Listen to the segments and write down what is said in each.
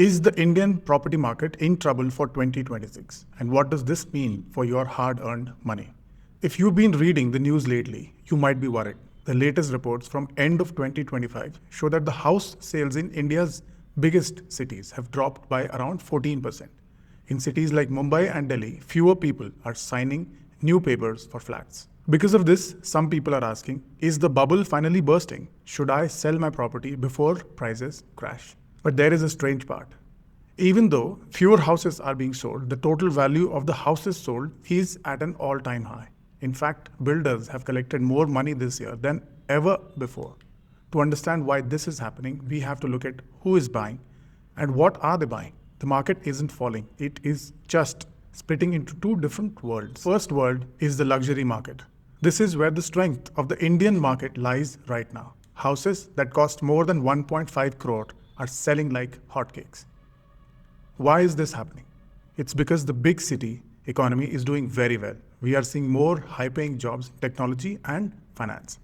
Is the Indian property market in trouble for 2026? And what does this mean for your hard-earned money? If you've been reading the news lately, you might be worried. The latest reports from end of 2025 show that the house sales in India's biggest cities have dropped by around 14%. In cities like Mumbai and Delhi, fewer people are signing new papers for flats. Because of this, some people are asking, is the bubble finally bursting? Should I sell my property before prices crash? But there is a strange part. Even though fewer houses are being sold, the total value of the houses sold is at an all-time high. In fact, builders have collected more money this year than ever before. To understand why this is happening, we have to look at who is buying and what are they buying. The market isn't falling, it is just splitting into two different worlds. First world is the luxury market. This is where the strength of the Indian market lies right now. Houses that cost more than 1.5 crore are selling like hotcakes. Why is this happening? It's because the big city economy is doing very well. We are seeing more high-paying jobs, technology and finance.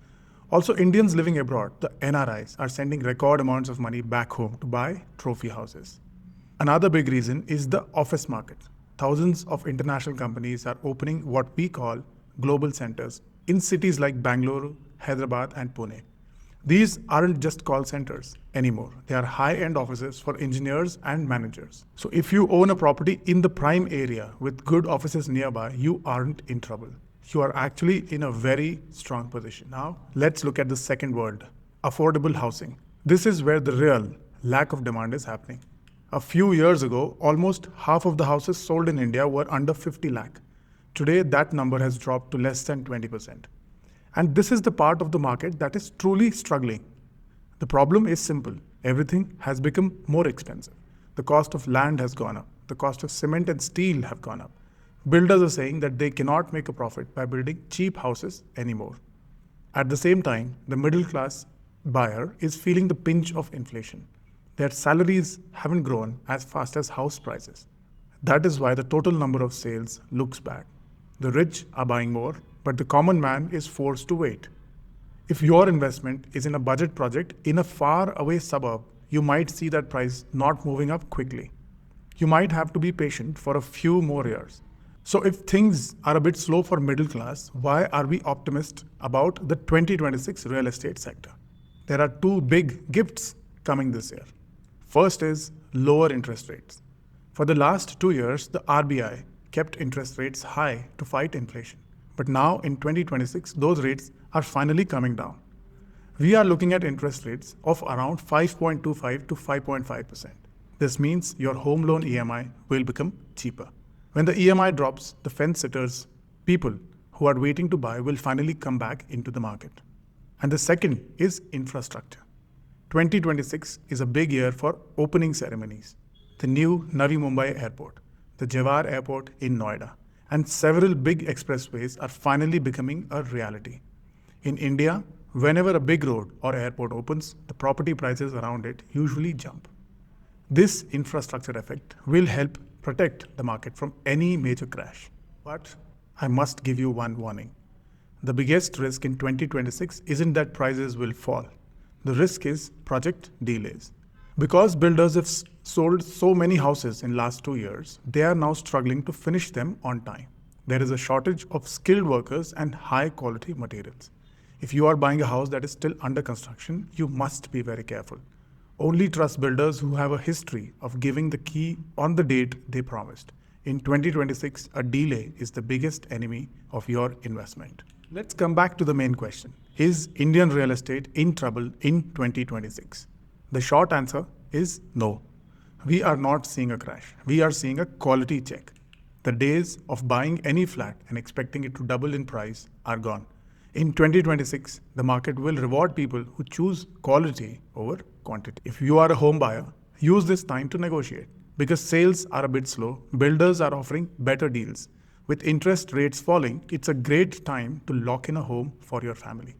Also, Indians living abroad, the NRIs, are sending record amounts of money back home to buy trophy houses. Another big reason is the office market. Thousands of international companies are opening what we call global centers in cities like Bangalore, Hyderabad and Pune. These aren't just call centers anymore. They are high-end offices for engineers and managers. So if you own a property in the prime area with good offices nearby, you aren't in trouble. You are actually in a very strong position. Now, let's look at the second word, affordable housing. This is where the real lack of demand is happening. A few years ago, almost half of the houses sold in India were under 50 lakh. Today, that number has dropped to less than 20%. And this is the part of the market that is truly struggling. The problem is simple. Everything has become more expensive. The cost of land has gone up. The cost of cement and steel have gone up. Builders are saying that they cannot make a profit by building cheap houses anymore. At the same time, the middle class buyer is feeling the pinch of inflation. Their salaries haven't grown as fast as house prices. That is why the total number of sales looks bad. The rich are buying more, but the common man is forced to wait. If your investment is in a budget project in a far away suburb, you might see that price not moving up quickly. You might have to be patient for a few more years. So if things are a bit slow for middle class, why are we optimistic about the 2026 real estate sector? There are two big gifts coming this year. First is lower interest rates. For the last 2 years, the RBI kept interest rates high to fight inflation. But now in 2026, those rates are finally coming down. We are looking at interest rates of around 5.25 to 5.5%. This means your home loan EMI will become cheaper. When the EMI drops, the fence sitters, people who are waiting to buy, will finally come back into the market. And the second is infrastructure. 2026 is a big year for opening ceremonies. The new Navi Mumbai airport, the Jewar airport in Noida, and several big expressways are finally becoming a reality. In India, whenever a big road or airport opens, the property prices around it usually jump. This infrastructure effect will help protect the market from any major crash. But I must give you one warning. The biggest risk in 2026 isn't that prices will fall. The risk is project delays. Because builders have sold so many houses in last 2 years, they are now struggling to finish them on time. There is a shortage of skilled workers and high quality materials. If you are buying a house that is still under construction, you must be very careful. Only trust builders who have a history of giving the key on the date they promised. In 2026, a delay is the biggest enemy of your investment. Let's come back to the main question. Is Indian real estate in trouble in 2026? The short answer is no. We are not seeing a crash. We are seeing a quality check. The days of buying any flat and expecting it to double in price are gone. In 2026, the market will reward people who choose quality over quantity. If you are a home buyer, use this time to negotiate. Because sales are a bit slow, builders are offering better deals. With interest rates falling, it's a great time to lock in a home for your family.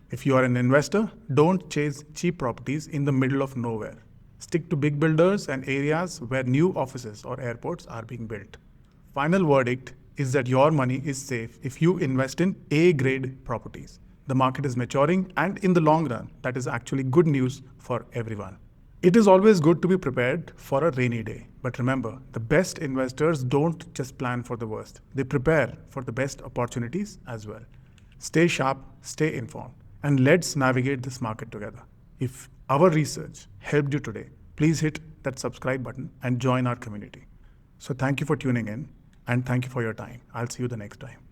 If you are an investor, don't chase cheap properties in the middle of nowhere. Stick to big builders and areas where new offices or airports are being built. Final verdict is that your money is safe if you invest in A-grade properties. The market is maturing, and in the long run, that is actually good news for everyone. It is always good to be prepared for a rainy day. But remember, the best investors don't just plan for the worst, they prepare for the best opportunities as well. Stay sharp, stay informed, and let's navigate this market together. If our research helped you today, please hit that subscribe button and join our community. So thank you for tuning in and thank you for your time. I'll see you the next time.